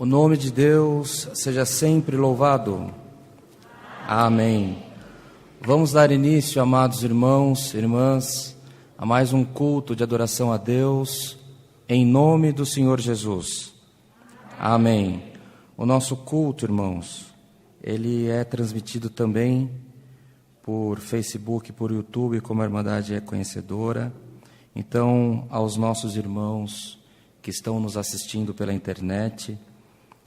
O nome de Deus seja sempre louvado. Amém. Vamos dar início, amados irmãos e irmãs, a mais um culto de adoração a Deus, em nome do Senhor Jesus. Amém. O nosso culto, irmãos, ele é transmitido também por Facebook, por YouTube, como a Irmandade é conhecedora. Então, aos nossos irmãos que estão nos assistindo pela internet,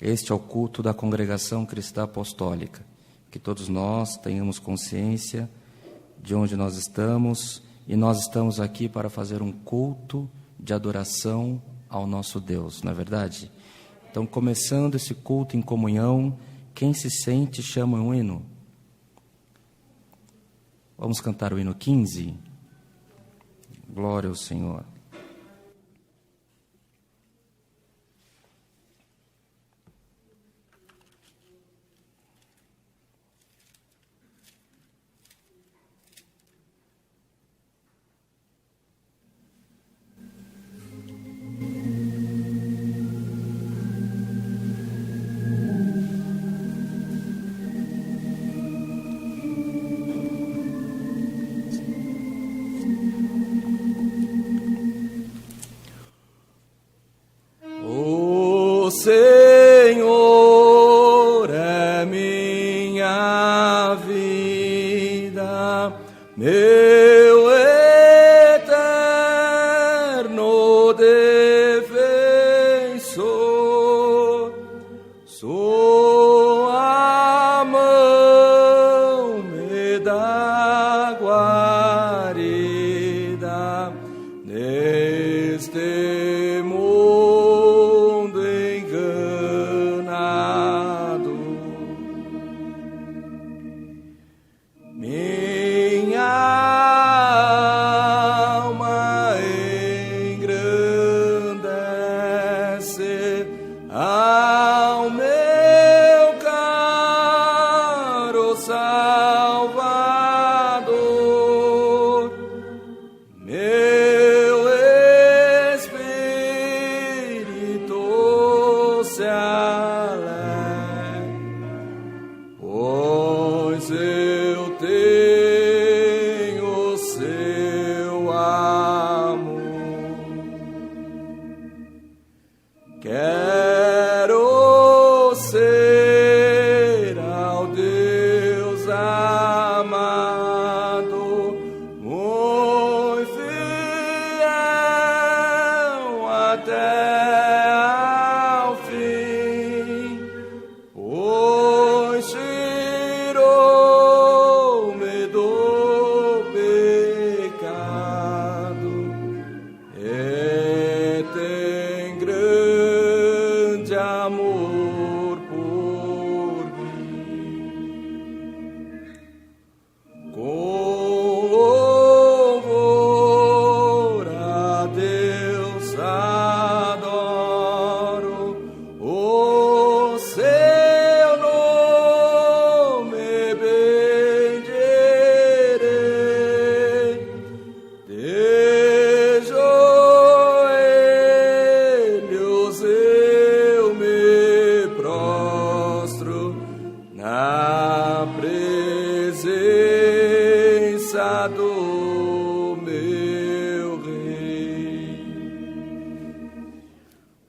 este é o culto da Congregação Cristã Apostólica. Que todos nós tenhamos consciência de onde nós estamos, e nós estamos aqui para fazer um culto de adoração ao nosso Deus, não é verdade? Então, começando esse culto em comunhão, quem se sente chama um hino. Vamos cantar o hino 15. Glória ao Senhor. meu Rei.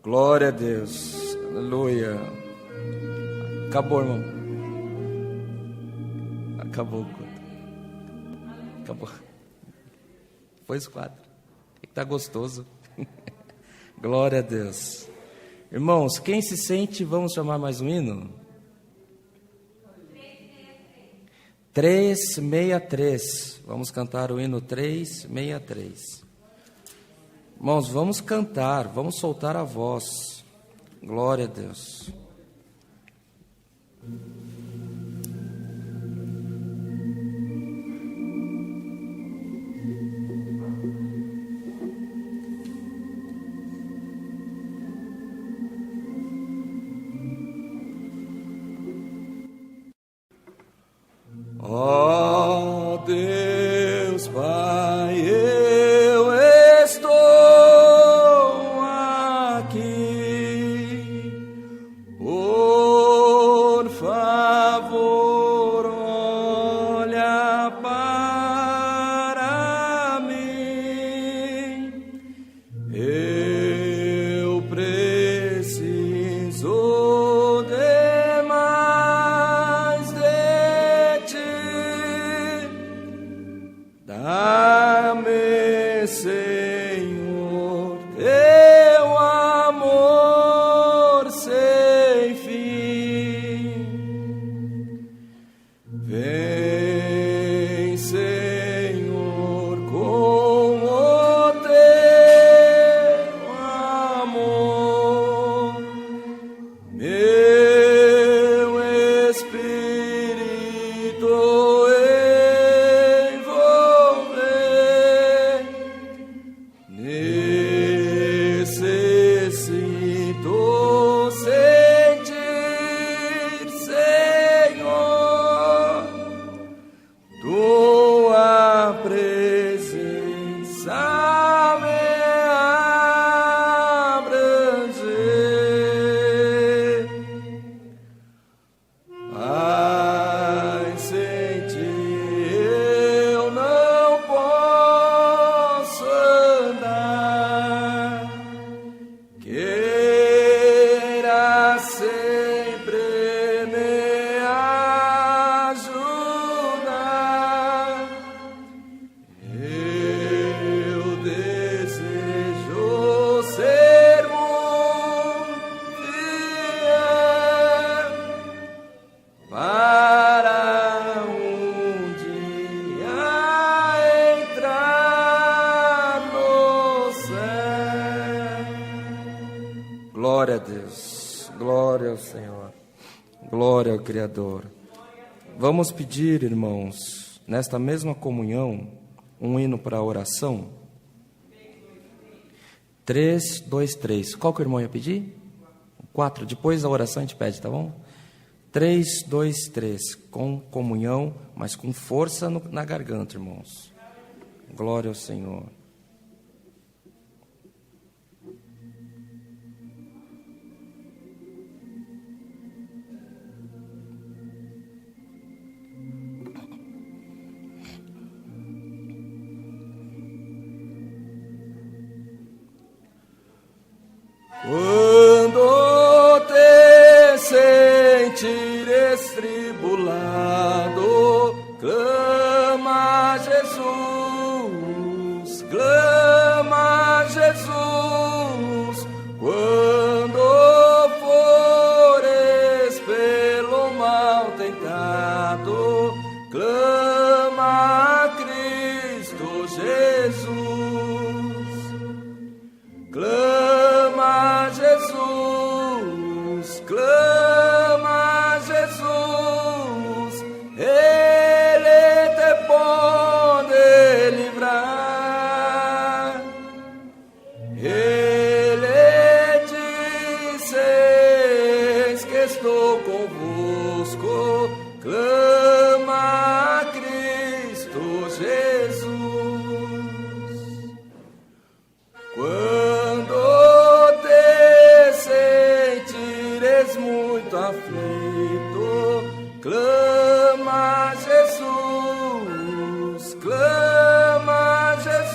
Glória a Deus, aleluia. Acabou, irmão. Acabou. Acabou. Foi os quatro. Tá gostoso. Glória a Deus. Irmãos, quem se sente, vamos chamar mais um hino? 363. Vamos cantar o hino 363. Irmãos, vamos cantar, vamos soltar a voz. Glória a Deus. Ó Deus Pai, eu estou aqui, por favor, olha para mim, eu preciso demais de ti, dá-me, Senhor, teu amor sem fim. Vem, Senhor, com o teu amor, meu espírito envolver. Necessito sentir, Senhor, tua presença me abranger. Ai, sem ti eu não posso andar. Queira sempre me ajudar. Eu desejo ser muito fiel para um dia entrar no céu. Glória a Deus, glória ao Senhor, glória ao Criador. Vamos pedir, irmãos, nesta mesma comunhão, um hino para a oração. 323. Qual que o irmão ia pedir? 4. Depois da oração a gente pede, tá bom? 323. Com comunhão, mas com força na garganta, irmãos. Glória ao Senhor. Quando te sentires tribulado, clama a Jesus, clama a Jesus. Quando fores pelo mal tentado, clama a Cristo Jesus. Clama a Jesus, clama a Jesus, Ele te pode livrar. Ele diz que estou convosco, clama a Cristo Jesus. Quando te sentires muito aflito, clama a Jesus, clama a Jesus.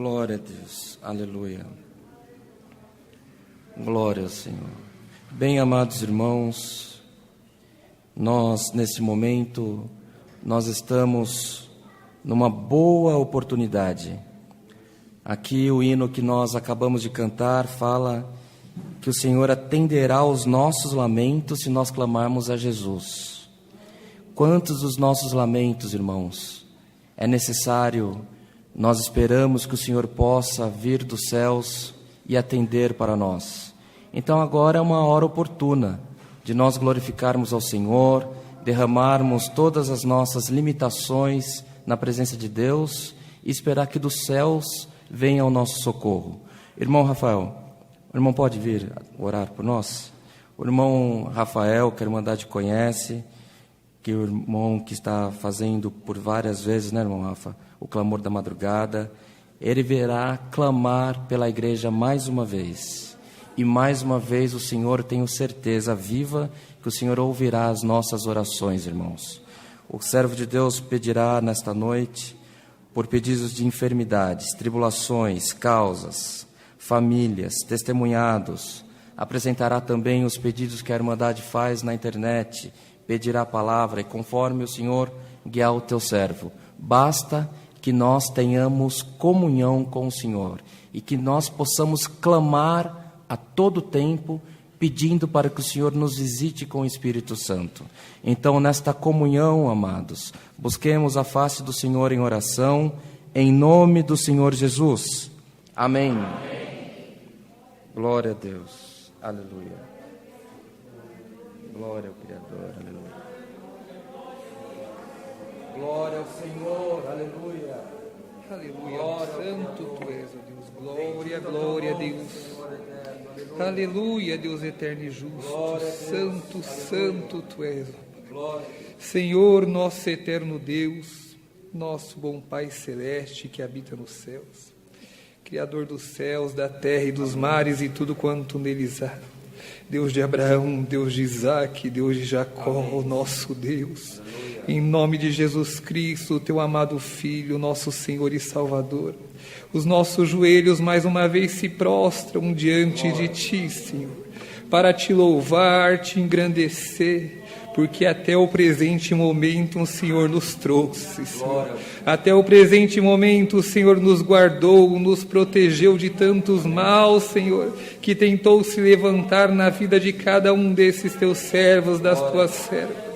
Glória a Deus. Aleluia. Glória ao Senhor. Bem, amados irmãos, nós, nesse momento, nós estamos numa boa oportunidade. Aqui o hino que nós acabamos de cantar fala que o Senhor atenderá aos nossos lamentos se nós clamarmos a Jesus. Quantos dos nossos lamentos, irmãos, é necessário, nós esperamos que o Senhor possa vir dos céus e atender para nós. Então agora é uma hora oportuna de nós glorificarmos ao Senhor, derramarmos todas as nossas limitações na presença de Deus e esperar que dos céus venha o nosso socorro. Irmão Rafael, o irmão pode vir orar por nós? O irmão Rafael, que a Irmandade conhece, que o irmão que está fazendo por várias vezes, né, irmão Rafa, o clamor da madrugada, ele virá clamar pela igreja mais uma vez. E mais uma vez o Senhor, tenho certeza viva, que o Senhor ouvirá as nossas orações, irmãos. O servo de Deus pedirá nesta noite por pedidos de enfermidades, tribulações, causas, famílias, testemunhados. Apresentará também os pedidos que a Irmandade faz na internet, pedirá a palavra e conforme o Senhor guiar o teu servo. Basta que nós tenhamos comunhão com o Senhor e que nós possamos clamar a todo tempo, pedindo para que o Senhor nos visite com o Espírito Santo. Então, nesta comunhão, amados, busquemos a face do Senhor em oração, em nome do Senhor Jesus. Amém. Amém. Glória a Deus. Aleluia. Glória ao Criador. Aleluia. Glória ao Senhor. Aleluia. Aleluia. Glória, santo tu és, ó Deus. Glória, glória a Deus. Aleluia, Deus eterno e justo. Santo, santo tu és. Senhor, nosso eterno Deus, nosso bom Pai celeste que habita nos céus, Criador dos céus, da terra e dos mares e tudo quanto neles há. Deus de Abraão, Deus de Isaque, Deus de Jacó, o nosso Deus. Em nome de Jesus Cristo, teu amado Filho, nosso Senhor e Salvador, os nossos joelhos mais uma vez se prostram diante de ti, Senhor, para te louvar, te engrandecer, porque até o presente momento o Senhor nos trouxe, Senhor. Até o presente momento o Senhor nos guardou, nos protegeu de tantos maus, Senhor, que tentou se levantar na vida de cada um desses teus servos, das tuas servas.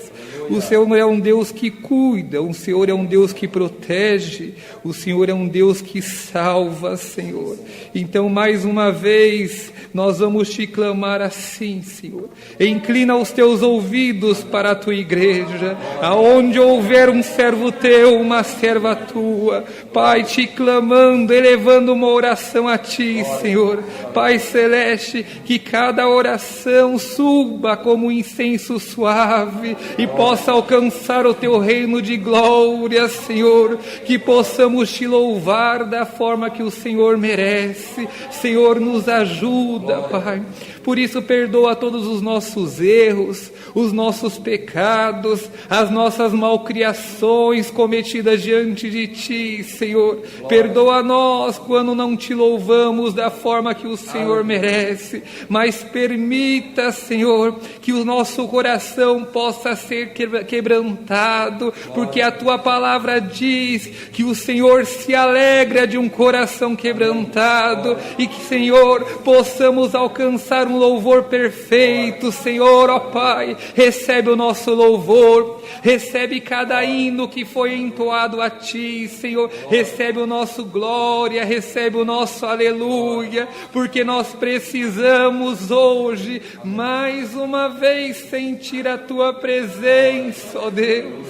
O Senhor é um Deus que cuida, o Senhor é um Deus que protege, o Senhor é um Deus que salva, Senhor. Então, mais uma vez, nós vamos te clamar assim, Senhor. Inclina os teus ouvidos para a tua igreja, aonde houver um servo teu, uma serva tua, Pai, te clamando, elevando uma oração a ti, Senhor. Pai celeste, que cada oração suba como um incenso suave e possa alcançar o teu reino de glória, Senhor, que possamos te louvar da forma que o Senhor merece. Senhor, nos ajuda, Pai. Por isso, perdoa todos os nossos erros, os nossos pecados, as nossas malcriações cometidas diante de Ti, Senhor. Perdoa nós quando não Te louvamos da forma que o Senhor merece, mas permita, Senhor, que o nosso coração possa ser quebrantado, porque a Tua palavra diz que o Senhor se alegra de um coração quebrantado e que, Senhor, possamos alcançar um louvor perfeito, Senhor, ó Pai, recebe o nosso louvor, recebe cada hino que foi entoado a Ti, Senhor, recebe o nosso glória, recebe o nosso aleluia, porque nós precisamos hoje, mais uma vez, sentir a Tua presença, ó Deus.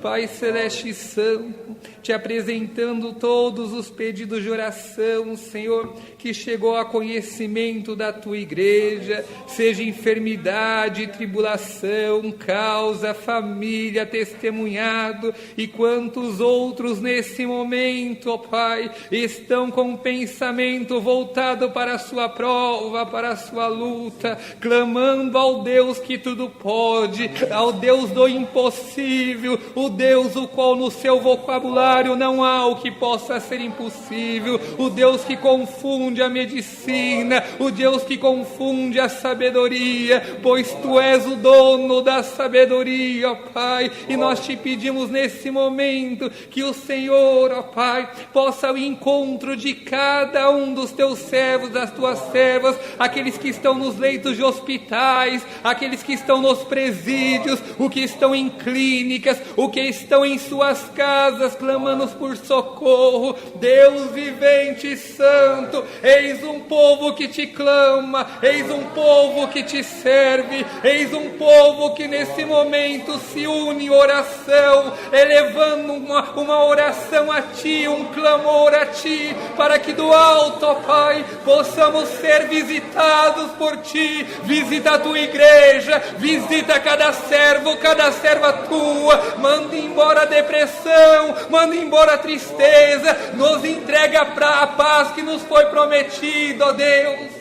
Pai celeste e santo, te apresentando todos os pedidos de oração, Senhor, que chegou a conhecimento da tua igreja, seja enfermidade, tribulação, causa, família, testemunhado e quantos outros nesse momento, ó Pai, estão com o pensamento voltado para a sua prova, para a sua luta, clamando ao Deus que tudo pode, ao Deus do impossível, o Deus o qual no seu vocabulário não há o que possa ser impossível, o Deus que confunde a medicina, o Deus que confunde a sabedoria, pois Tu és o dono da sabedoria, ó Pai, e nós Te pedimos nesse momento que o Senhor, ó Pai, possa ao encontro de cada um dos Teus servos, das Tuas servas, aqueles que estão nos leitos de hospitais, aqueles que estão nos presídios, o que estão em clínicas, o que estão em suas casas, clamando por socorro. Deus vivente e santo, eis um povo que Te clama, eis um povo que Te serve, eis um povo que nesse momento se une em oração, elevando uma oração a Ti, um clamor a Ti, para que do alto, ó Pai, possamos ser visitados por Ti. Visita a Tua igreja, visita cada servo, cada serva Tua, manda embora a depressão, manda embora a tristeza, nos entrega a paz que nos foi prometida, ó Deus.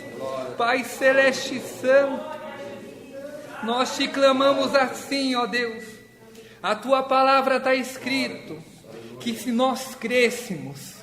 Pai Celeste e Santo, nós Te clamamos assim, ó Deus. A Tua palavra está escrito que se nós crêssemos,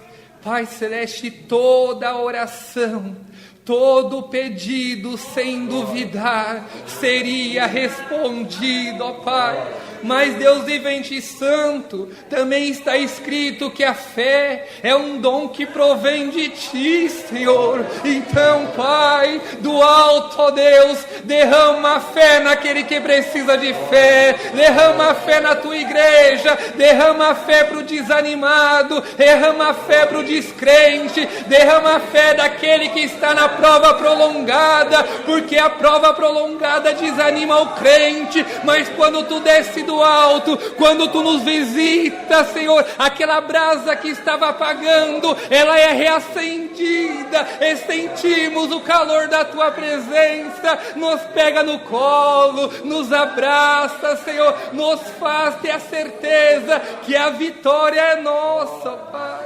Pai Celeste, toda oração, todo pedido, sem duvidar, seria respondido, ó Pai. Mas Deus vivente e santo, também está escrito que a fé é um dom que provém de Ti, Senhor. Então, Pai, do alto, ó Deus, derrama a fé naquele que precisa de fé, derrama a fé na Tua igreja, derrama a fé para o desanimado, derrama a fé para o descrente, derrama a fé daquele que está na prova prolongada, porque a prova prolongada desanima o crente, mas quando Tu desce do alto, quando Tu nos visita, Senhor, aquela brasa que estava apagando, ela é reacendida, e sentimos o calor da Tua presença, nos pega no colo, nos abraça, Senhor, nos faz ter a certeza que a vitória é nossa, Pai.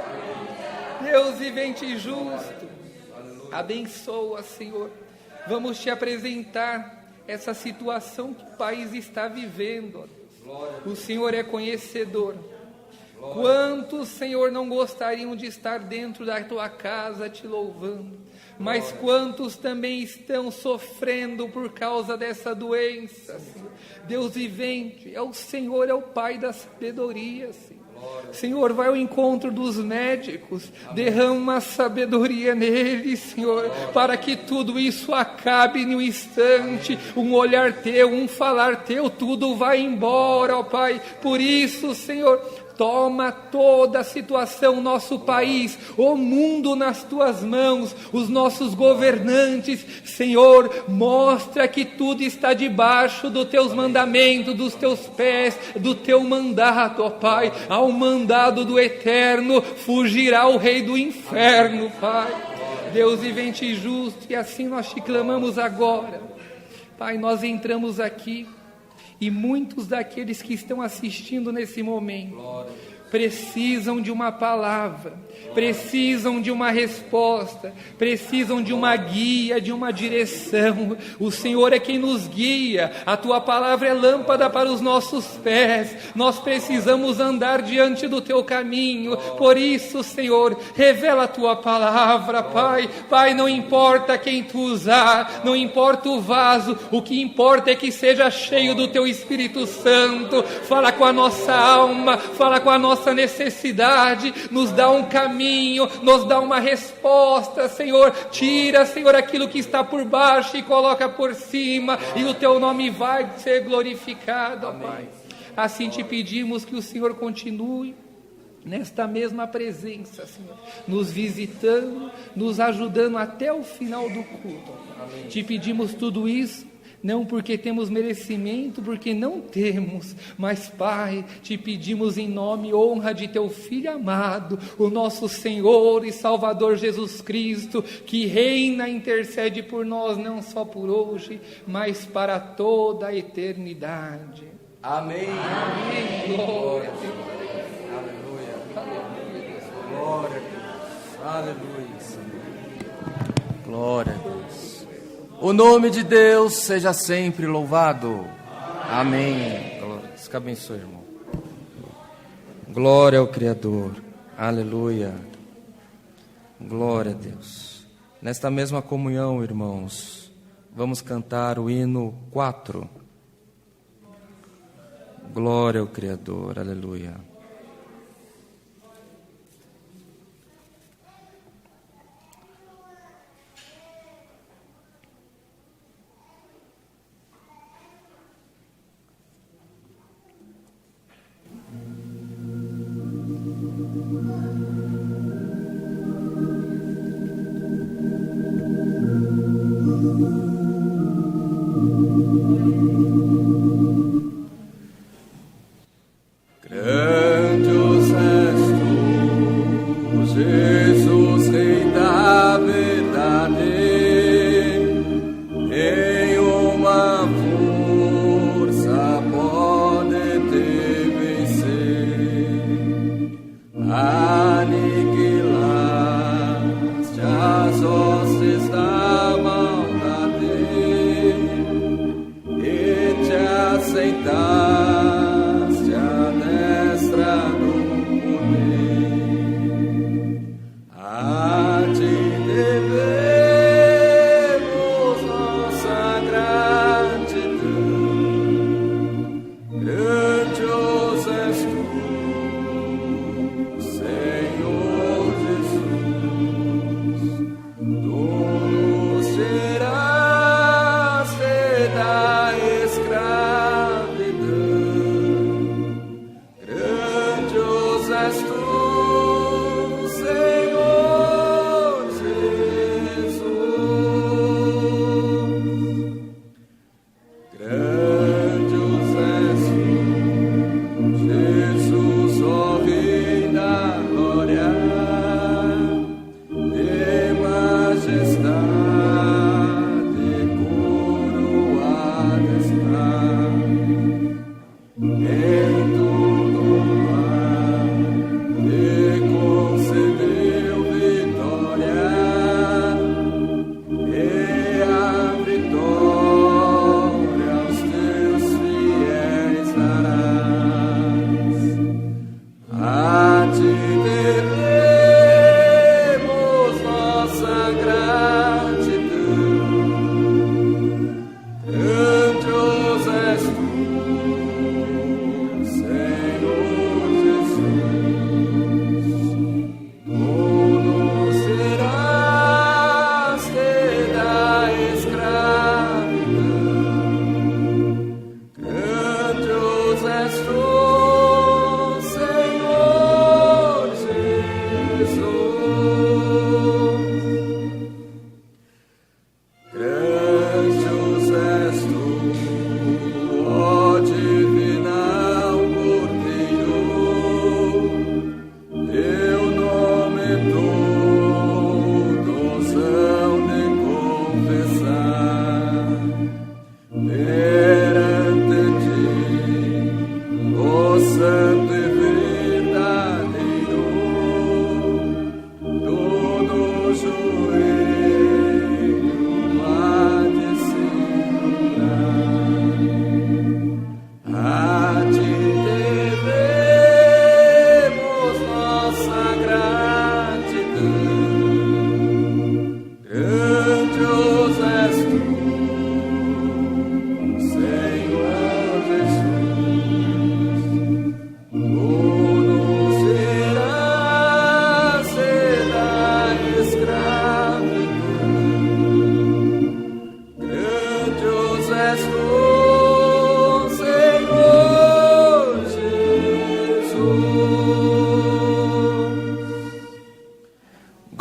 Deus vivente e justo, abençoa, Senhor. Vamos Te apresentar essa situação que o país está vivendo, ó Deus. O Senhor é conhecedor. Quantos, Senhor, não gostariam de estar dentro da Tua casa Te louvando? Mas quantos também estão sofrendo por causa dessa doença, Senhor? Deus vivente, é o Senhor, é o Pai da sabedoria, Senhor. Senhor, vai ao encontro dos médicos, derrama sabedoria neles, Senhor, para que tudo isso acabe em um instante, um olhar Teu, um falar Teu, tudo vai embora, ó Pai. Por isso, Senhor, toma toda a situação, nosso país, o mundo nas Tuas mãos, os nossos governantes, Senhor, mostra que tudo está debaixo dos Teus mandamentos, dos Teus pés, do Teu mandato, ó Pai. Ao mandado do Eterno fugirá o rei do inferno, Pai. Deus vivente e justo, e assim nós Te clamamos agora, Pai. Nós entramos aqui, e muitos daqueles que estão assistindo nesse momento precisam de uma palavra, precisam de uma resposta, precisam de uma guia, de uma direção. O Senhor é quem nos guia, a Tua palavra é lâmpada para os nossos pés, nós precisamos andar diante do Teu caminho. Por isso, Senhor, revela a Tua palavra, Pai. Pai, não importa quem Tu usar, não importa o vaso, o que importa é que seja cheio do Teu Espírito Santo. Fala com a nossa alma, fala com a nossa necessidade, nos dá um caminho, nos dá uma resposta, Senhor. Tira, Senhor, aquilo que está por baixo e coloca por cima, e o Teu nome vai ser glorificado, ó Pai. Assim Te pedimos que o Senhor continue nesta mesma presença, Senhor, nos visitando, nos ajudando até o final do culto. Amém. Te pedimos tudo isso, não porque temos merecimento, porque não temos, mas, Pai, Te pedimos em nome e honra de Teu Filho amado, o nosso Senhor e Salvador Jesus Cristo, que reina e intercede por nós, não só por hoje, mas para toda a eternidade. Amém. Amém. Glória a Deus. Glória a Deus. Aleluia. Glória a Deus. O nome de Deus seja sempre louvado. Amém. Deus que abençoe, irmão. Glória ao Criador. Aleluia. Glória a Deus. Nesta mesma comunhão, irmãos, vamos cantar o hino 4. Glória ao Criador. Aleluia.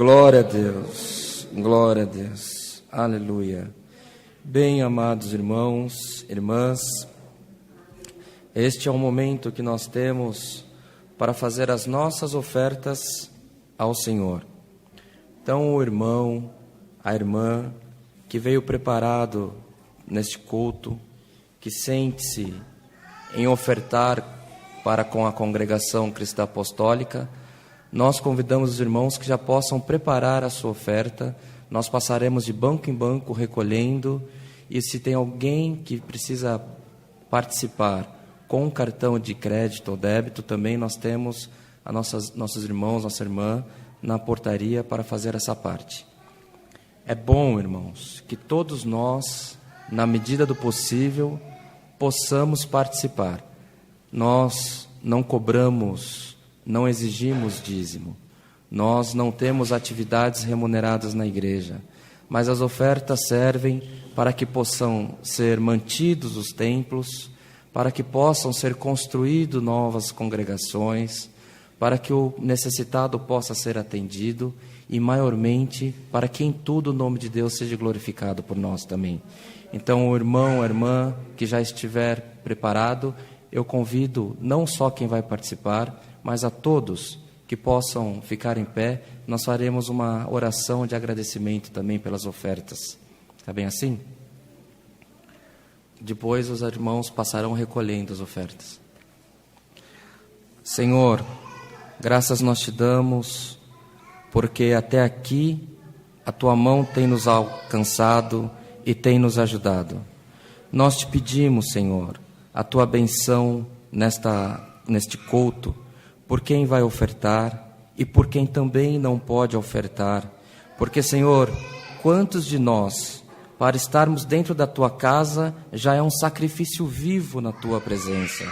Glória a Deus, glória a Deus, aleluia. Bem, amados irmãos, irmãs, este é o momento que nós temos para fazer as nossas ofertas ao Senhor. Então, o irmão, a irmã que veio preparado neste culto, que sente-se em ofertar para com a congregação cristã apostólica, nós convidamos os irmãos que já possam preparar a sua oferta. Nós passaremos de banco em banco recolhendo, e se tem alguém que precisa participar com cartão de crédito ou débito, também nós temos nossos irmãos, nossa irmã, na portaria para fazer essa parte. É bom, irmãos, que todos nós, na medida do possível, possamos participar. Nós não cobramos, não exigimos dízimo. Nós não temos atividades remuneradas na igreja, mas as ofertas servem para que possam ser mantidos os templos, para que possam ser construídas novas congregações, para que o necessitado possa ser atendido e, maiormente, para que em tudo o nome de Deus seja glorificado por nós também. Então, o irmão, a irmã que já estiver preparado, eu convido não só quem vai participar, mas a todos que possam ficar em pé. Nós faremos uma oração de agradecimento também pelas ofertas. Está bem assim? Depois os irmãos passarão recolhendo as ofertas. Senhor, graças nós te damos, porque até aqui a tua mão tem nos alcançado e tem nos ajudado. Nós te pedimos, Senhor, a tua benção neste culto, por quem vai ofertar e por quem também não pode ofertar. Porque, Senhor, quantos de nós, para estarmos dentro da tua casa, já é um sacrifício vivo na tua presença.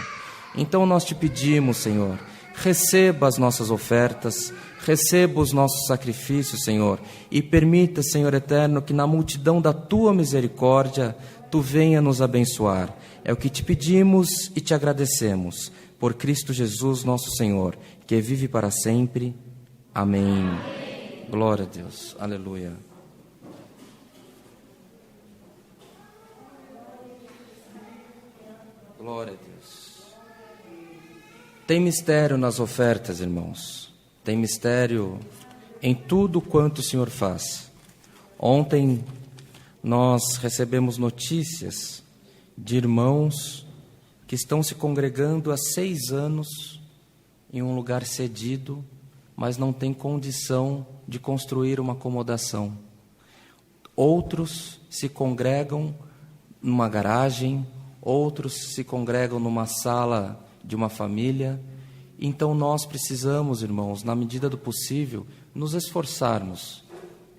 Então nós te pedimos, Senhor, receba as nossas ofertas, receba os nossos sacrifícios, Senhor, e permita, Senhor eterno, que na multidão da tua misericórdia, tu venha nos abençoar. É o que te pedimos e te agradecemos. Por Cristo Jesus, nosso Senhor, que vive para sempre. Amém. Glória a Deus. Aleluia. Glória a Deus. Tem mistério nas ofertas, irmãos. Tem mistério em tudo quanto o Senhor faz. Ontem nós recebemos notícias de irmãos que estão se congregando há 6 anos em um lugar cedido, mas não tem condição de construir uma acomodação. Outros se congregam numa garagem, outros se congregam numa sala de uma família. Então nós precisamos, irmãos, na medida do possível, nos esforçarmos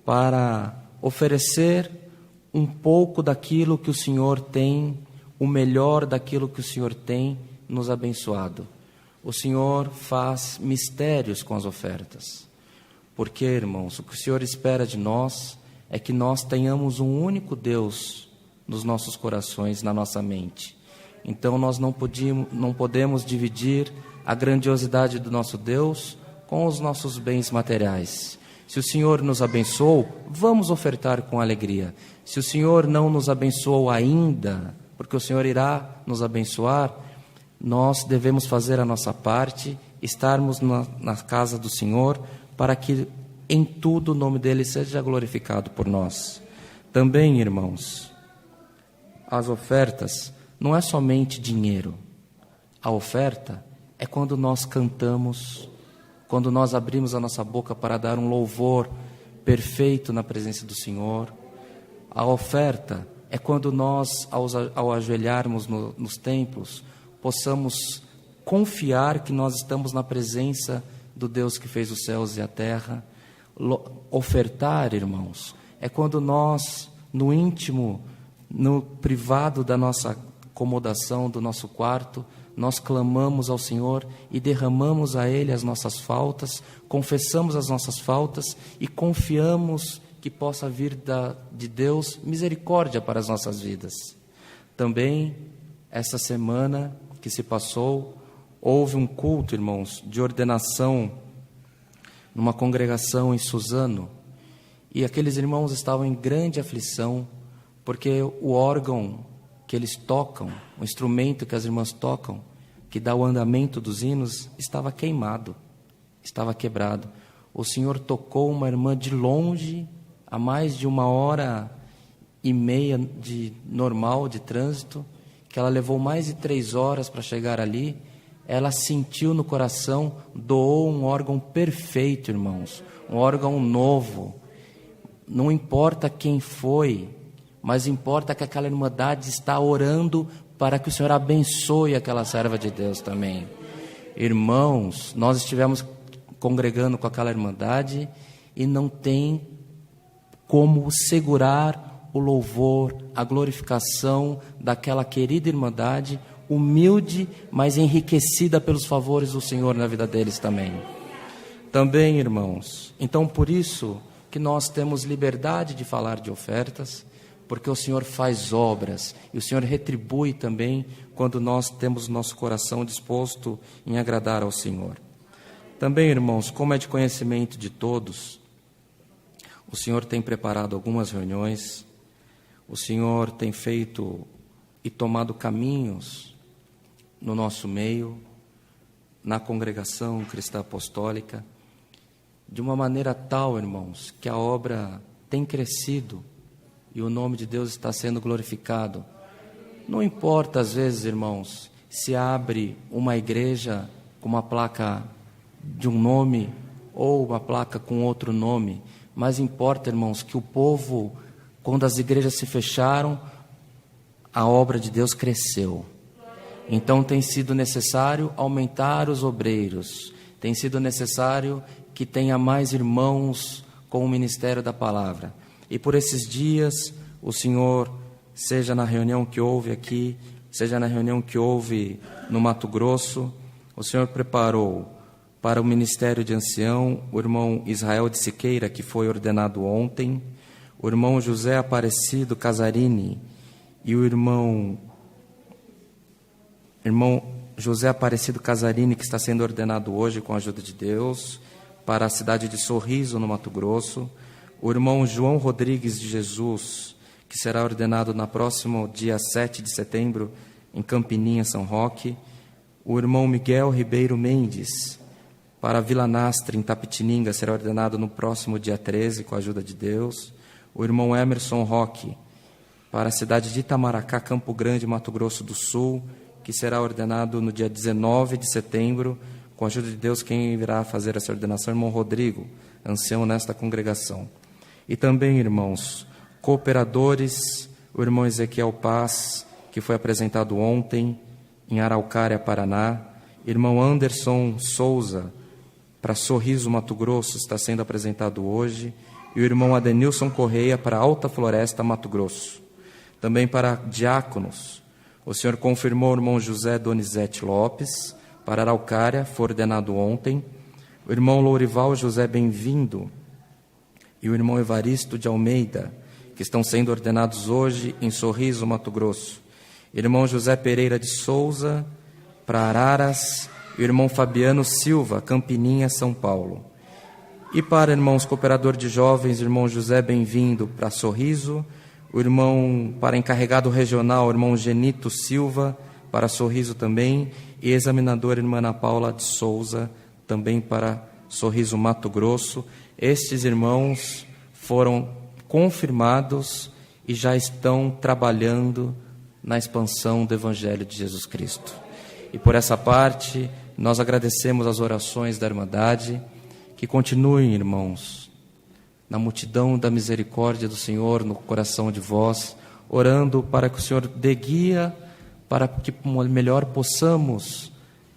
para oferecer um pouco daquilo que o Senhor tem, o melhor daquilo que o Senhor tem nos abençoado. O Senhor faz mistérios com as ofertas. Porque, irmãos, o que o Senhor espera de nós é que nós tenhamos um único Deus nos nossos corações, na nossa mente. Então nós não podemos dividir a grandiosidade do nosso Deus com os nossos bens materiais. Se o Senhor nos abençoou, vamos ofertar com alegria. Se o Senhor não nos abençoou ainda, porque o Senhor irá nos abençoar, nós devemos fazer a nossa parte, estarmos na casa do Senhor, para que em tudo o nome dele seja glorificado por nós. Também, irmãos, as ofertas não é somente dinheiro. A oferta é quando nós cantamos, quando nós abrimos a nossa boca para dar um louvor perfeito na presença do Senhor. A oferta é quando nós, ao ajoelharmos nos templos, possamos confiar que nós estamos na presença do Deus que fez os céus e a terra. Ofertar, irmãos, é quando nós, no íntimo, no privado da nossa acomodação, do nosso quarto, nós clamamos ao Senhor e derramamos a Ele as nossas faltas, confessamos as nossas faltas e confiamos que possa vir de Deus misericórdia para as nossas vidas. Também, essa semana que se passou, houve um culto, irmãos, de ordenação numa congregação em Suzano, e aqueles irmãos estavam em grande aflição, porque o órgão que eles tocam, o instrumento que as irmãs tocam, que dá o andamento dos hinos, estava queimado, estava quebrado. O Senhor tocou uma irmã de longe, a mais de 1h30 de normal de trânsito, que ela levou mais de 3 horas para chegar ali. Ela sentiu no coração, doou um órgão perfeito, irmãos, um órgão novo. Não importa quem foi, mas importa que aquela irmandade está orando para que o Senhor abençoe aquela serva de Deus também. Irmãos, nós estivemos congregando com aquela irmandade e não tem como segurar o louvor, a glorificação daquela querida irmandade, humilde, mas enriquecida pelos favores do Senhor na vida deles também. Também, irmãos, então por isso que nós temos liberdade de falar de ofertas, porque o Senhor faz obras e o Senhor retribui também quando nós temos nosso coração disposto em agradar ao Senhor. Também, irmãos, como é de conhecimento de todos, o Senhor tem preparado algumas reuniões, o Senhor tem feito e tomado caminhos no nosso meio, na congregação cristã apostólica, de uma maneira tal, irmãos, que a obra tem crescido e o nome de Deus está sendo glorificado. Não importa, às vezes, irmãos, se abre uma igreja com uma placa de um nome ou uma placa com outro nome, mas importa, irmãos, que o povo, quando as igrejas se fecharam, a obra de Deus cresceu. Então tem sido necessário aumentar os obreiros, tem sido necessário que tenha mais irmãos com o ministério da palavra. E por esses dias, o Senhor, seja na reunião que houve aqui, seja na reunião que houve no Mato Grosso, o Senhor preparou para o ministério de ancião o irmão Israel de Siqueira, que foi ordenado ontem, o irmão José Aparecido Casarini e o irmão José Aparecido Casarini, que está sendo ordenado hoje com a ajuda de Deus, para a cidade de Sorriso, no Mato Grosso, o irmão João Rodrigues de Jesus, que será ordenado no próximo dia 7 de setembro, em Campininha, São Roque, o irmão Miguel Ribeiro Mendes, para Vila Nastre, em Tapetininga, será ordenado no próximo dia 13, com a ajuda de Deus, o irmão Emerson Roque, para a cidade de Itamaracá, Campo Grande, Mato Grosso do Sul, que será ordenado no dia 19 de setembro, com a ajuda de Deus, quem irá fazer essa ordenação, irmão Rodrigo, ancião nesta congregação. E também, irmãos, cooperadores, o irmão Ezequiel Paz, que foi apresentado ontem em Araucária, Paraná, irmão Anderson Souza, para Sorriso, Mato Grosso, está sendo apresentado hoje, e o irmão Adenilson Correia, para Alta Floresta, Mato Grosso. Também para diáconos, o Senhor confirmou o irmão José Donizete Lopes, para Araucária, foi ordenado ontem, o irmão Lourival José Bem-vindo e o irmão Evaristo de Almeida, que estão sendo ordenados hoje em Sorriso, Mato Grosso. Irmão José Pereira de Souza, para Araras, e o irmão Fabiano Silva, Campininha, São Paulo. E para irmãos cooperador de jovens, irmão José Bem-vindo, para Sorriso, o irmão, para encarregado regional, irmão Genito Silva, para Sorriso também, e examinadora irmã Ana Paula de Souza, também para Sorriso, Mato Grosso. Estes irmãos foram confirmados e já estão trabalhando na expansão do Evangelho de Jesus Cristo. E por essa parte, nós agradecemos as orações da Irmandade, que continuem, irmãos, na multidão da misericórdia do Senhor, no coração de vós, orando para que o Senhor dê guia, para que melhor possamos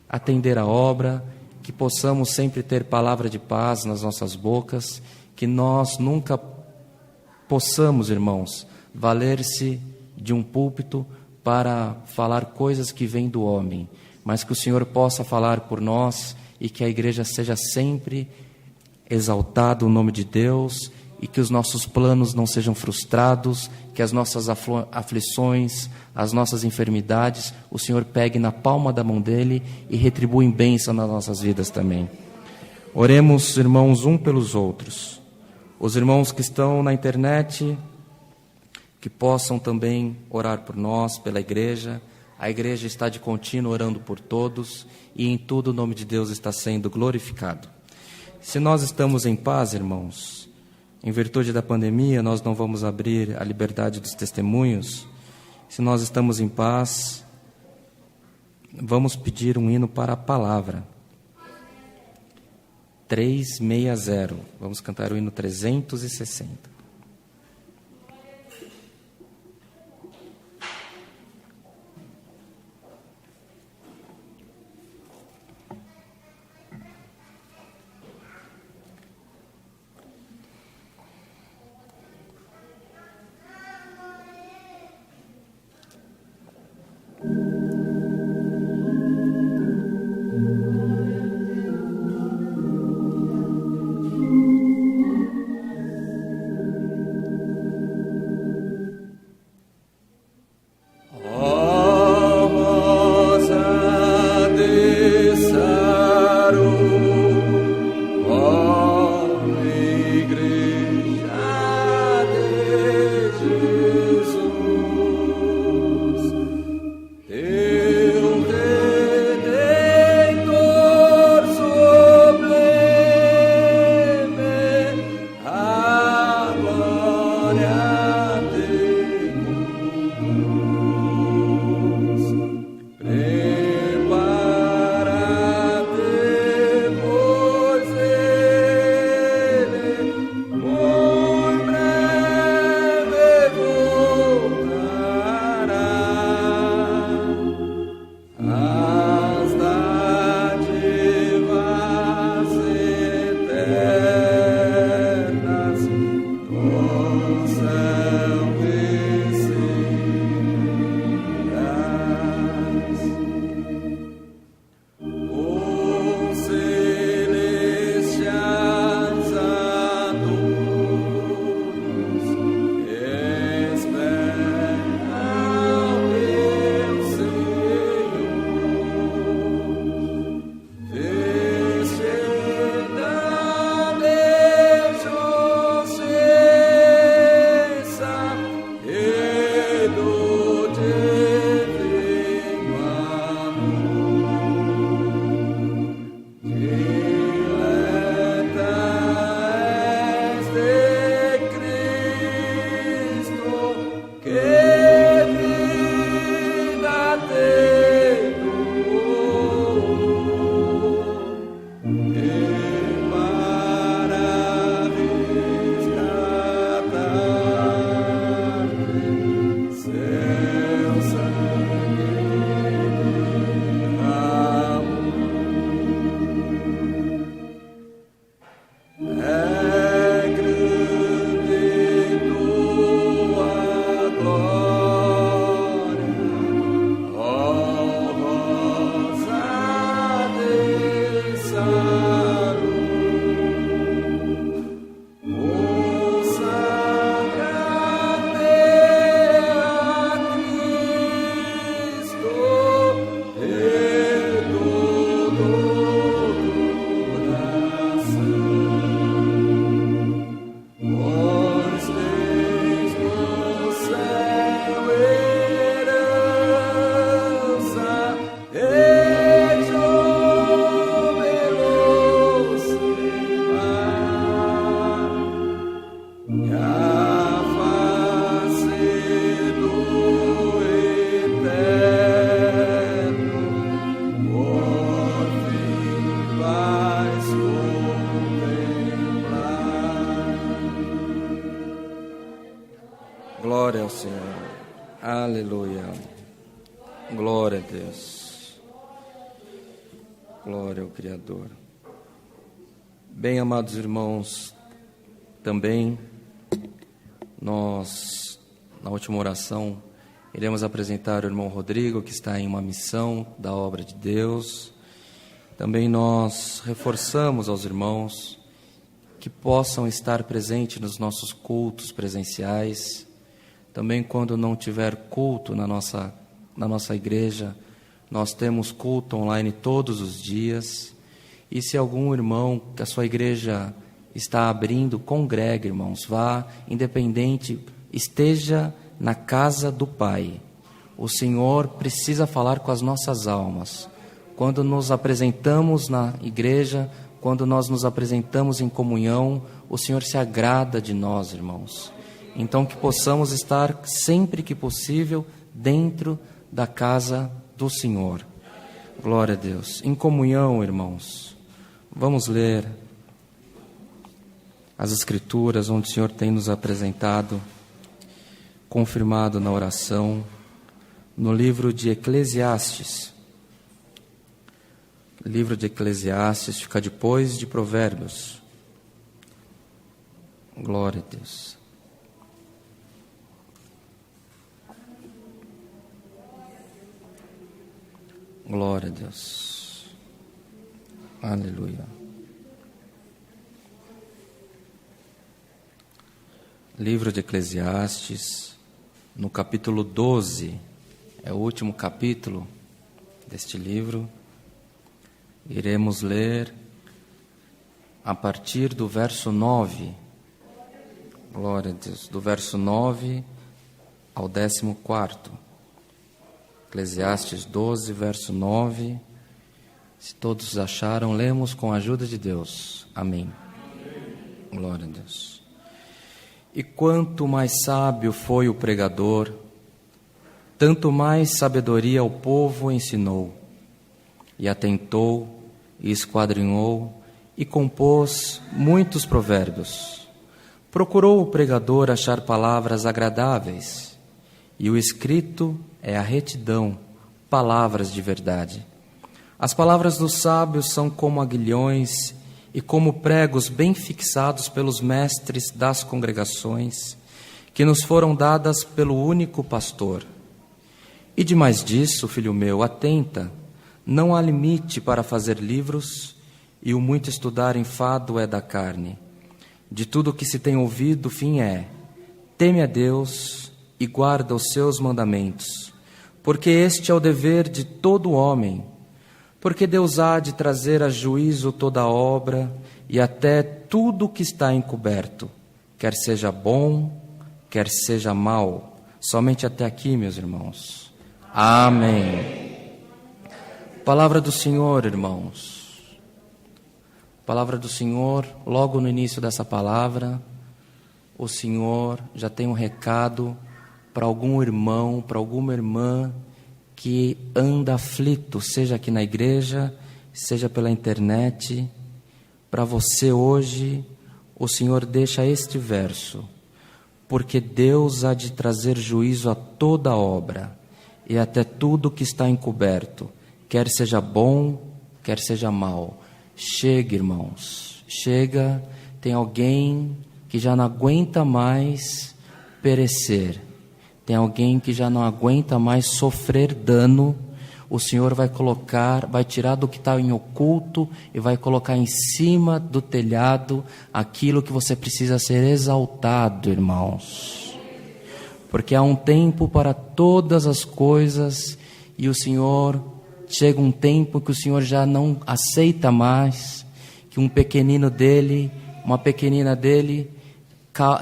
atender a obra, que possamos sempre ter palavra de paz nas nossas bocas, que nós nunca possamos, irmãos, valer-se de um púlpito para falar coisas que vêm do homem, mas que o Senhor possa falar por nós e que a igreja seja sempre exaltado o nome de Deus e que os nossos planos não sejam frustrados, que as nossas aflições, as nossas enfermidades, o Senhor pegue na palma da mão dele e retribua em bênção nas nossas vidas também. Oremos, irmãos, um pelos outros. Os irmãos que estão na internet, que possam também orar por nós, pela igreja. A igreja está de contínuo orando por todos e em tudo o nome de Deus está sendo glorificado. Se nós estamos em paz, irmãos, em virtude da pandemia, nós não vamos abrir a liberdade dos testemunhos. Se nós estamos em paz, vamos pedir um hino para a palavra. 360. Vamos cantar o hino 360. Glória ao Senhor. Aleluia. Glória a Deus. Glória ao Criador. Bem, amados irmãos, também nós, na última oração, iremos apresentar o irmão Rodrigo, que está em uma missão da obra de Deus. Também nós reforçamos aos irmãos que possam estar presentes nos nossos cultos presenciais. Também quando não tiver culto na nossa igreja, nós temos culto online todos os dias. E se algum irmão que a sua igreja está abrindo, congregue, irmãos, vá, independente, esteja na casa do Pai. O Senhor precisa falar com as nossas almas. Quando nos apresentamos na igreja, quando nós nos apresentamos em comunhão, o Senhor se agrada de nós, irmãos. Então que possamos estar sempre que possível dentro da casa do Senhor. Glória a Deus. Em comunhão, irmãos, vamos ler as Escrituras onde o Senhor tem nos apresentado, confirmado na oração, no livro de Eclesiastes. O livro de Eclesiastes fica depois de Provérbios. Glória a Deus. Glória a Deus. Aleluia. Livro de Eclesiastes, no capítulo 12, é o último capítulo deste livro. Iremos ler a partir do verso 9. Glória a Deus. Do verso 9 ao 14º. Eclesiastes 12, verso 9. Se todos acharam, lemos com a ajuda de Deus. Amém. Glória a Deus. E quanto mais sábio foi o pregador, tanto mais sabedoria ao povo ensinou. E atentou, e esquadrinhou, e compôs muitos provérbios. Procurou o pregador achar palavras agradáveis, e o escrito é a retidão, palavras de verdade. As palavras dos sábios são como aguilhões e como pregos bem fixados pelos mestres das congregações, que nos foram dadas pelo único pastor. E demais disso, filho meu, atenta, não há limite para fazer livros, e o muito estudar enfado é da carne. De tudo o que se tem ouvido, o fim é: teme a Deus e guarda os seus mandamentos, porque este é o dever de todo homem, porque Deus há de trazer a juízo toda a obra e até tudo o que está encoberto, quer seja bom, quer seja mau. Somente até aqui, meus irmãos. Amém. Palavra do Senhor, irmãos. Palavra do Senhor, logo no início dessa palavra, o Senhor já tem um recado para algum irmão, para alguma irmã que anda aflito, seja aqui na igreja, seja pela internet. Para você hoje, o Senhor deixa este verso: porque Deus há de trazer juízo a toda obra e até tudo que está encoberto, quer seja bom, quer seja mal. Chega, irmãos, chega. Tem alguém que já não aguenta mais perecer, tem alguém que já não aguenta mais sofrer dano. O Senhor vai colocar, vai tirar do que está em oculto e vai colocar em cima do telhado aquilo que você precisa ser exaltado, irmãos. Porque há um tempo para todas as coisas e o Senhor, chega um tempo que o Senhor já não aceita mais que um pequenino dele, uma pequenina dele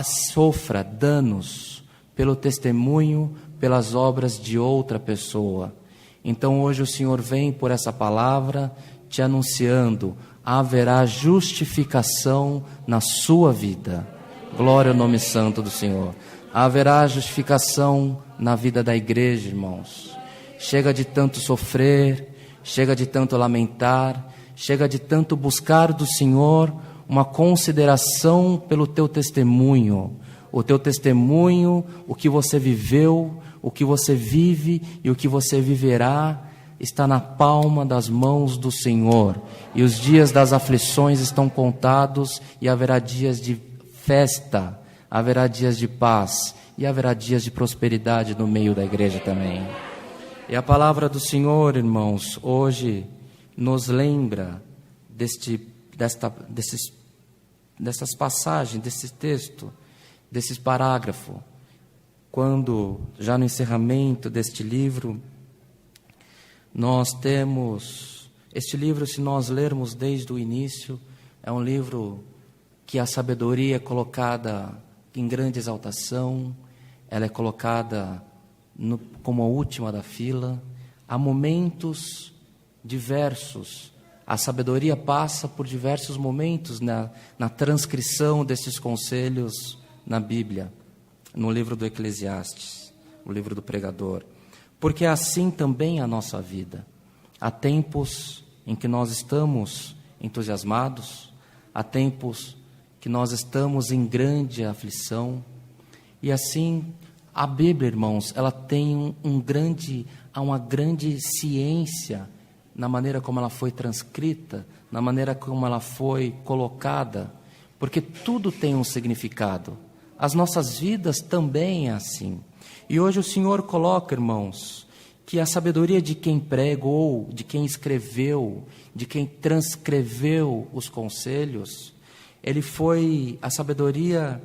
sofra danos pelo testemunho, pelas obras de outra pessoa. Então hoje o Senhor vem por essa palavra te anunciando: haverá justificação na sua vida. Glória ao nome santo do Senhor. Haverá justificação na vida da igreja, irmãos. Chega de tanto sofrer, chega de tanto lamentar, chega de tanto buscar do Senhor uma consideração pelo teu testemunho. O teu testemunho, o que você viveu, o que você vive e o que você viverá, está na palma das mãos do Senhor. E os dias das aflições estão contados, e haverá dias de festa, haverá dias de paz, e haverá dias de prosperidade no meio da igreja também. E a palavra do Senhor, irmãos, hoje nos lembra dessas passagens, desse texto, desses parágrafos, quando, já no encerramento deste livro, nós temos, este livro, se nós lermos desde o início, é um livro que a sabedoria é colocada em grande exaltação, ela é colocada como a última da fila. Há momentos diversos, a sabedoria passa por diversos momentos na transcrição desses conselhos na Bíblia, no livro do Eclesiastes, o livro do pregador. Porque é assim também a nossa vida. Há tempos em que nós estamos entusiasmados, há tempos que nós estamos em grande aflição, e assim a Bíblia, irmãos, ela tem uma grande ciência na maneira como ela foi transcrita, na maneira como ela foi colocada, porque tudo tem um significado. As nossas vidas também é assim. E hoje o Senhor coloca, irmãos, que a sabedoria de quem pregou, de quem escreveu, de quem transcreveu os conselhos, a sabedoria,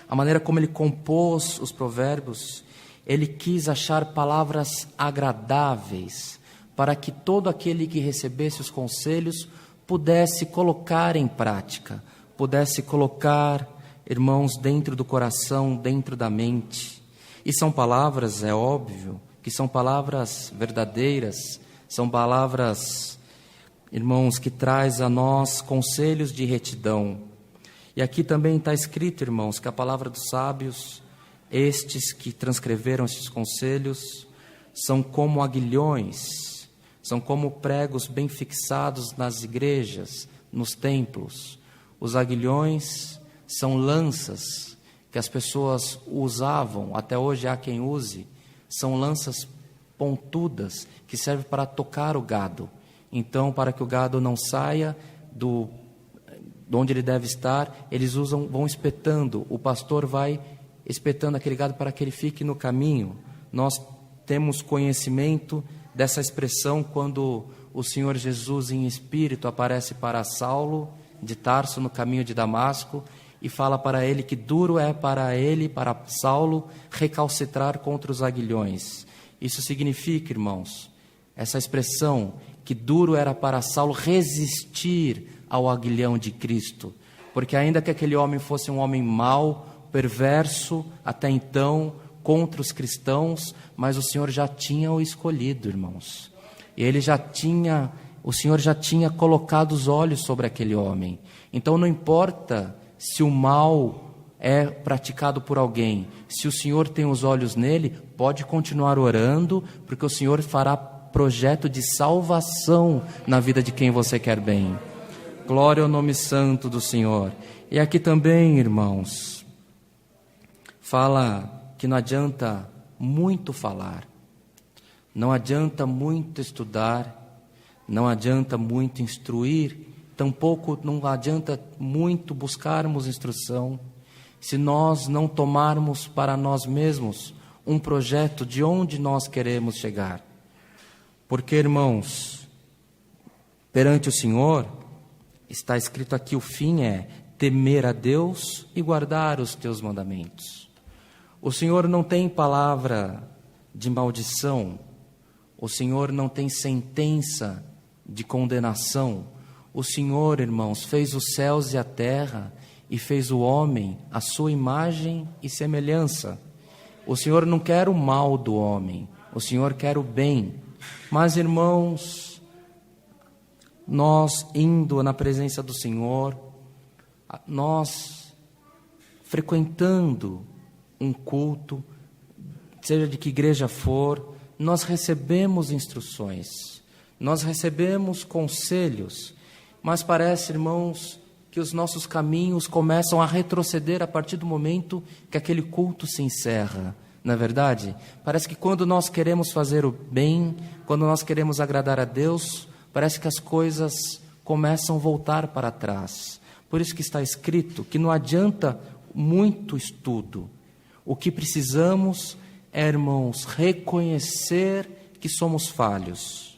a maneira como ele compôs os provérbios, ele quis achar palavras agradáveis para que todo aquele que recebesse os conselhos pudesse colocar em prática, pudesse colocar, irmãos, dentro do coração, dentro da mente. E são palavras, é óbvio, que são palavras verdadeiras, são palavras, irmãos, que traz a nós conselhos de retidão. E aqui também está escrito, irmãos, que a palavra dos sábios, estes que transcreveram estes conselhos, são como aguilhões, são como pregos bem fixados nas igrejas, nos templos. Os aguilhões são lanças que as pessoas usavam, até hoje há quem use, são lanças pontudas que servem para tocar o gado. Então, para que o gado não saia de onde ele deve estar, eles vão espetando, o pastor vai espetando aquele gado para que ele fique no caminho. Nós temos conhecimento dessa expressão quando o Senhor Jesus em espírito aparece para Saulo de Tarso no caminho de Damasco e fala para ele que duro é para ele, para Saulo, recalcitrar contra os aguilhões. Isso significa, irmãos, essa expressão, que duro era para Saulo resistir ao aguilhão de Cristo, porque ainda que aquele homem fosse um homem mau, perverso até então, contra os cristãos, mas o Senhor já tinha o escolhido, irmãos. E o Senhor já tinha colocado os olhos sobre aquele homem. Então não importa se o mal é praticado por alguém, se o Senhor tem os olhos nele, pode continuar orando, porque o Senhor fará projeto de salvação na vida de quem você quer bem. Glória ao nome santo do Senhor. E aqui também, irmãos, fala que não adianta muito falar, não adianta muito estudar, não adianta muito instruir, tampouco não adianta muito buscarmos instrução, se nós não tomarmos para nós mesmos um projeto de onde nós queremos chegar. Porque, irmãos, perante o Senhor, está escrito aqui, o fim é temer a Deus e guardar os teus mandamentos. O Senhor não tem palavra de maldição, o Senhor não tem sentença de condenação. O Senhor, irmãos, fez os céus e a terra e fez o homem à sua imagem e semelhança. O Senhor não quer o mal do homem, o Senhor quer o bem. Mas, irmãos, nós indo na presença do Senhor, nós frequentando um culto, seja de que igreja for, nós recebemos instruções, nós recebemos conselhos, mas parece, irmãos, que os nossos caminhos começam a retroceder a partir do momento que aquele culto se encerra. Não é verdade? Parece que quando nós queremos fazer o bem, quando nós queremos agradar a Deus, parece que as coisas começam a voltar para trás. Por isso que está escrito que não adianta muito estudo. O que precisamos é, irmãos, reconhecer que somos falhos.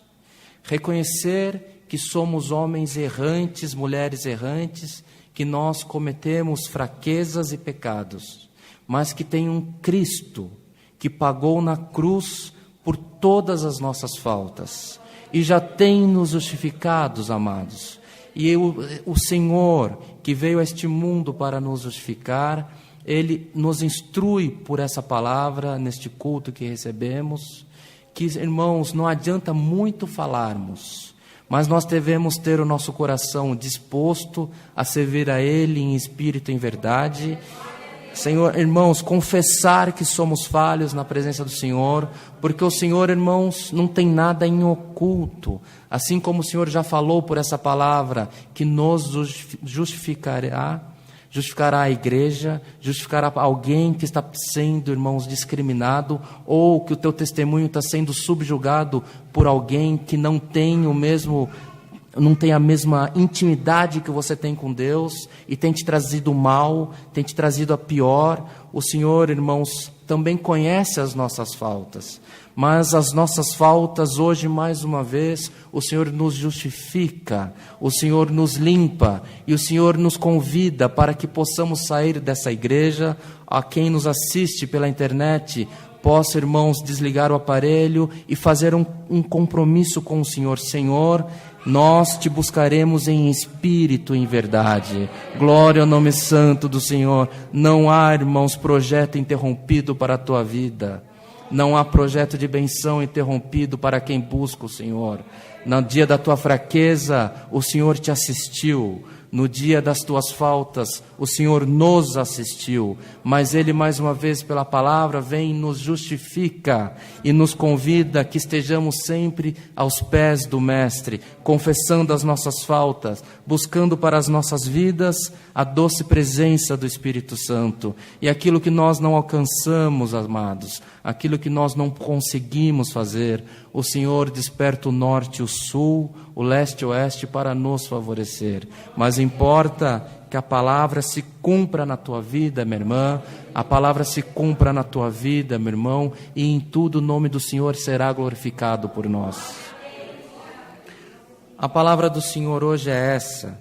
Reconhecer que somos homens errantes, mulheres errantes, que nós cometemos fraquezas e pecados, mas que tem um Cristo que pagou na cruz por todas as nossas faltas e já tem nos justificados, amados. E o Senhor que veio a este mundo para nos justificar, Ele nos instrui por essa palavra neste culto que recebemos, que, irmãos, não adianta muito falarmos, mas nós devemos ter o nosso coração disposto a servir a Ele em espírito e em verdade. Senhor, irmãos, confessar que somos falhos na presença do Senhor, porque o Senhor, irmãos, não tem nada em oculto. Assim como o Senhor já falou por essa palavra, que nos justificará a igreja, justificará alguém que está sendo, irmãos, discriminado, ou que o teu testemunho está sendo subjugado por alguém que não tem a mesma intimidade que você tem com Deus e tem te trazido o mal, tem te trazido a pior. O Senhor, irmãos, também conhece as nossas faltas, mas as nossas faltas hoje, mais uma vez, o Senhor nos justifica, o Senhor nos limpa e o Senhor nos convida para que possamos sair dessa igreja. A quem nos assiste pela internet, possa, irmãos, desligar o aparelho e fazer um compromisso com o Senhor. Senhor, nós te buscaremos em espírito e em verdade. Glória ao nome santo do Senhor. Não há, irmãos, projeto interrompido para a tua vida. Não há projeto de benção interrompido para quem busca o Senhor. No dia da tua fraqueza, o Senhor te assistiu. No dia das tuas faltas, o Senhor nos assistiu, mas Ele mais uma vez pela palavra vem e nos justifica e nos convida que estejamos sempre aos pés do Mestre, confessando as nossas faltas, buscando para as nossas vidas a doce presença do Espírito Santo. E aquilo que nós não alcançamos, amados, aquilo que nós não conseguimos fazer, o Senhor desperta o norte e o sul, o leste e o oeste para nos favorecer. Mas importa que a palavra se cumpra na tua vida, minha irmã, a palavra se cumpra na tua vida, meu irmão, e em tudo o nome do Senhor será glorificado por nós. A palavra do Senhor hoje é essa: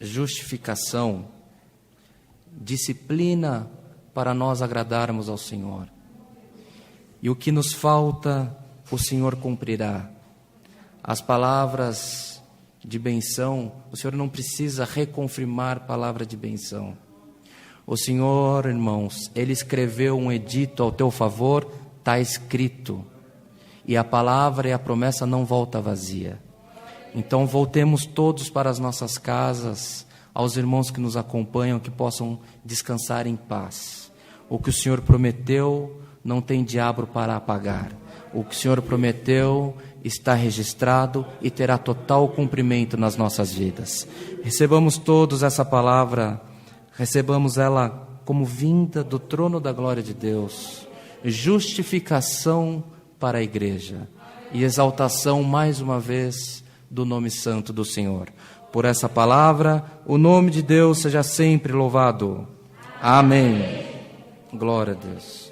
justificação, disciplina para nós agradarmos ao Senhor. E o que nos falta, o Senhor cumprirá. As palavras de benção, o Senhor não precisa reconfirmar palavra de benção. O Senhor, irmãos, Ele escreveu um edito ao teu favor, está escrito. E a palavra e a promessa não volta vazia. Então voltemos todos para as nossas casas, aos irmãos que nos acompanham, que possam descansar em paz. O que o Senhor prometeu não tem diabo para apagar. O que o Senhor prometeu está registrado e terá total cumprimento nas nossas vidas. Recebamos todos essa palavra, recebamos ela como vinda do trono da glória de Deus, justificação para a igreja e exaltação mais uma vez do nome santo do Senhor. Por essa palavra, o nome de Deus seja sempre louvado. Amém. Glória a Deus.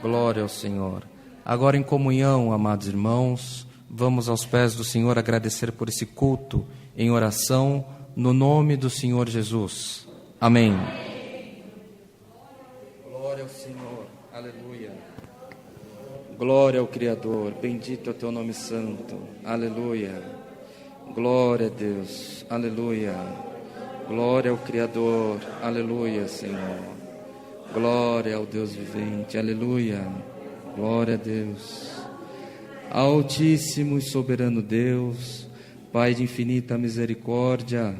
Glória ao Senhor. Agora em comunhão, amados irmãos, vamos aos pés do Senhor agradecer por esse culto em oração no nome do Senhor Jesus. Amém. Glória ao Senhor. Aleluia. Glória ao Criador. Bendito é o teu nome santo. Aleluia. Glória a Deus. Aleluia. Glória ao Criador. Aleluia, Senhor. Glória ao Deus vivente. Aleluia. Glória a Deus. Altíssimo e soberano Deus, Pai de infinita misericórdia,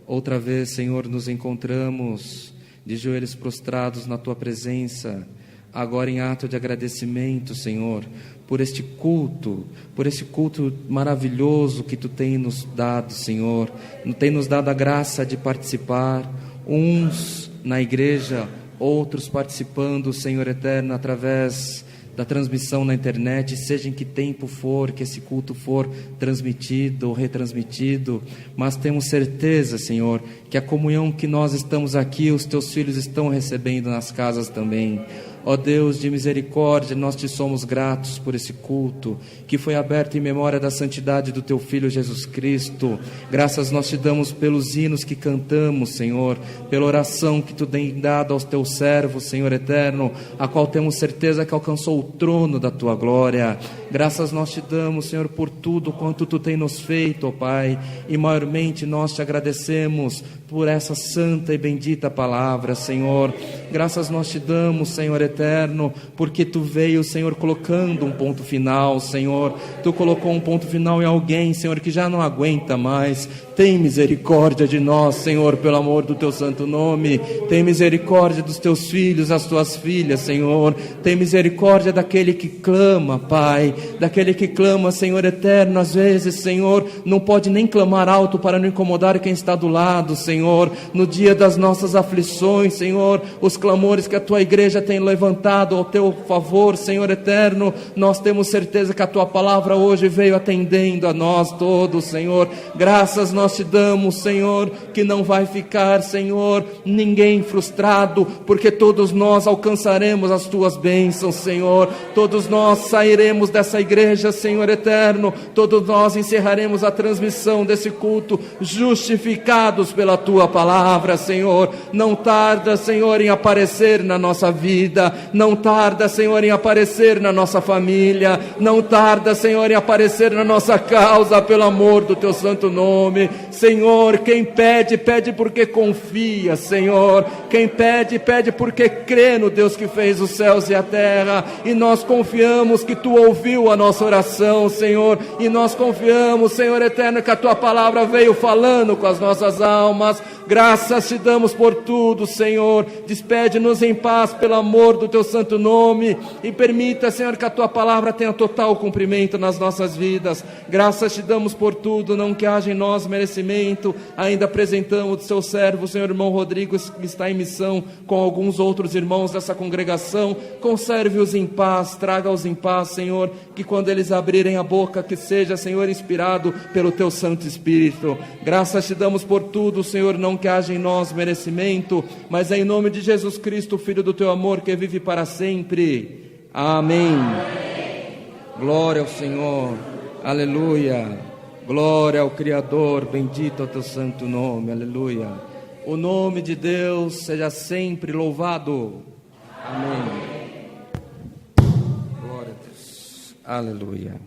outra vez, Senhor, nos encontramos de joelhos prostrados na Tua presença, agora em ato de agradecimento, Senhor, por este culto maravilhoso que Tu tem nos dado, Senhor, tem nos dado a graça de participar, uns na igreja, outros participando, Senhor eterno, através da transmissão na internet, seja em que tempo for, que esse culto for transmitido ou retransmitido, mas temos certeza, Senhor, que a comunhão que nós estamos aqui, os Teus filhos estão recebendo nas casas também. Ó Deus de misericórdia, nós Te somos gratos por esse culto, que foi aberto em memória da santidade do Teu Filho Jesus Cristo. Graças nós Te damos pelos hinos que cantamos, Senhor, pela oração que Tu tem dado aos Teus servos, Senhor eterno, a qual temos certeza que alcançou o trono da Tua glória. Graças nós Te damos, Senhor, por tudo quanto Tu tem nos feito, ó Pai, e maiormente nós Te agradecemos por essa santa e bendita palavra, Senhor. Graças nós Te damos, Senhor eterno, porque Tu veio, Senhor, colocando um ponto final, Senhor. Tu colocou um ponto final em alguém, Senhor, que já não aguenta mais. Tem misericórdia de nós, Senhor, pelo amor do Teu santo nome. Tem misericórdia dos Teus filhos, das Tuas filhas, Senhor. Tem misericórdia daquele que clama, Pai, daquele que clama, Senhor eterno. Às vezes, Senhor, não pode nem clamar alto para não incomodar quem está do lado, Senhor. No dia das nossas aflições, Senhor, os clamores que a Tua igreja tem levantado ao Teu favor, Senhor eterno, nós temos certeza que a Tua palavra hoje veio atendendo a nós todos, Senhor. Graças nós Te damos, Senhor, que não vai ficar, Senhor, ninguém frustrado, porque todos nós alcançaremos as Tuas bênçãos, Senhor. Todos nós sairemos dessa igreja, Senhor eterno. Todos nós encerraremos a transmissão desse culto justificados pela Tua palavra, Senhor. Não tarda, Senhor, em aparecer na nossa vida. Não tarda, Senhor, em aparecer na nossa família. Não tarda, Senhor, em aparecer na nossa causa, pelo amor do Teu santo nome. Senhor, quem pede, pede porque confia, Senhor. Quem pede, pede porque crê no Deus que fez os céus e a terra. E nós confiamos que Tu ouviu a nossa oração, Senhor. E nós confiamos, Senhor eterno, que a Tua palavra veio falando com as nossas almas. Graças Te damos por tudo, Senhor. Despede-nos em paz pelo amor do Teu santo nome. E permita, Senhor, que a Tua palavra tenha total cumprimento nas nossas vidas. Graças Te damos por tudo, não que haja em nós merecimento. Ainda apresentamos o Seu servo, Senhor irmão Rodrigo, que está em missão com alguns outros irmãos dessa congregação. Conserve-os em paz, traga-os em paz, Senhor. Que quando eles abrirem a boca, que seja, Senhor, inspirado pelo Teu Santo Espírito. Graças Te damos por tudo, Senhor, não que haja em nós merecimento, mas é em nome de Jesus Cristo, Filho do Teu amor, que vive para sempre. Amém. Glória ao Senhor. Aleluia. Glória ao Criador. Bendito é o Teu santo nome. Aleluia. O nome de Deus seja sempre louvado. Amém. Glória a Deus. Aleluia.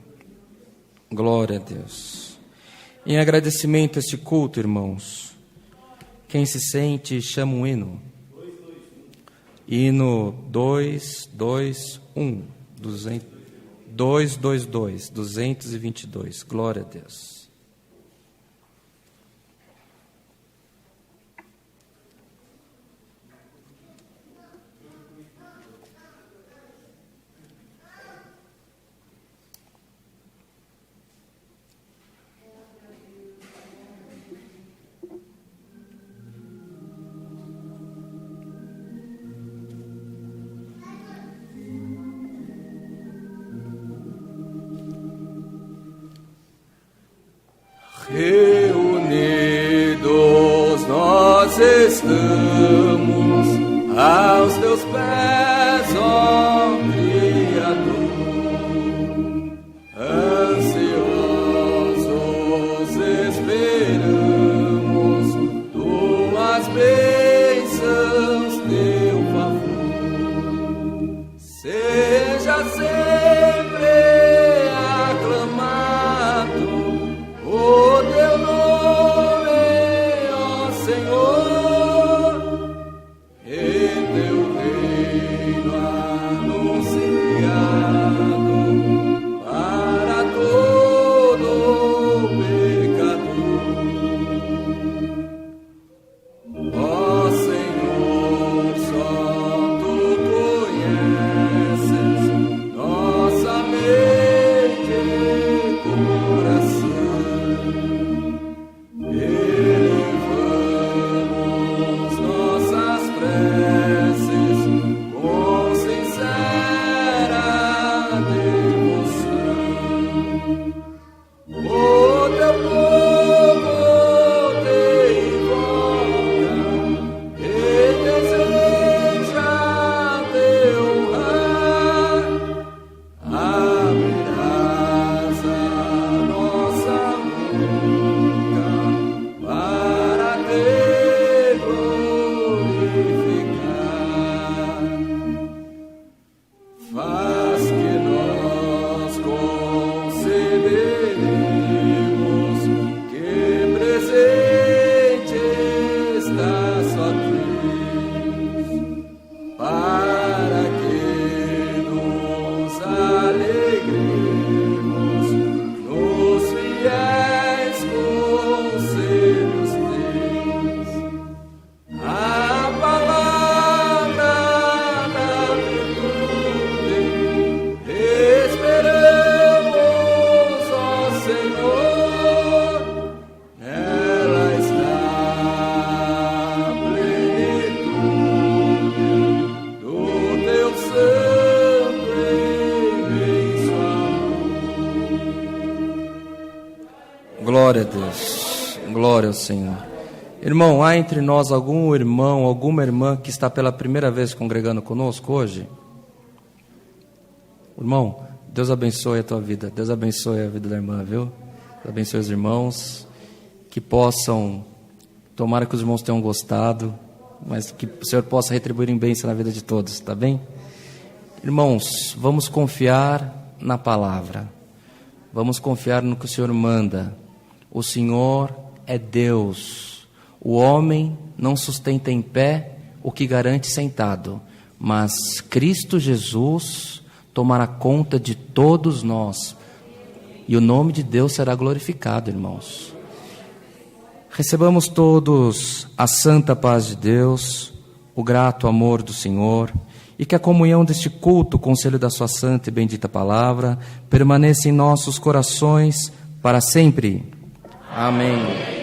Glória a Deus. Em agradecimento a este culto, irmãos, quem se sente, chama um hino. Hino 222, 222. Glória a Deus. Reunidos nós estamos aos teus pés, ó Criador. Ansiosos esperamos tuas bênçãos, teu favor. Seja sempre aclamado o teu nome, ó Senhor, em teu reino anunciado para todo pecador. Ó Senhor, só tu conheces nossa mente e coração. Elevamos nossas preces com sincera devoção. O teu povo te invoca e deseja te honrar. Abrirás a nossa boca para te glorificar. Faz que nós consideremos que presente estás, ó Deus, para que nos alegremos nos fiéis conselhos teus. A palavra da virtude esperamos, ó Senhor, nela está a plenitude do teu santo e imenso amor. Glória a Deus. Glória ao Senhor. Irmão, há entre nós algum irmão, alguma irmã que está pela primeira vez congregando conosco hoje? Irmão, Deus abençoe a tua vida. Deus abençoe a vida da irmã, viu? Deus abençoe os irmãos. Que possam, tomara que os irmãos tenham gostado, mas que o Senhor possa retribuir em bênção na vida de todos, tá bem? Irmãos, vamos confiar na palavra. Vamos confiar no que o Senhor manda. O Senhor é Deus. O homem não sustenta em pé o que garante sentado, mas Cristo Jesus tomará conta de todos nós, e o nome de Deus será glorificado, irmãos. Recebamos todos a santa paz de Deus, o grato amor do Senhor, e que a comunhão deste culto, o conselho da sua santa e bendita palavra, permaneça em nossos corações para sempre. Amém.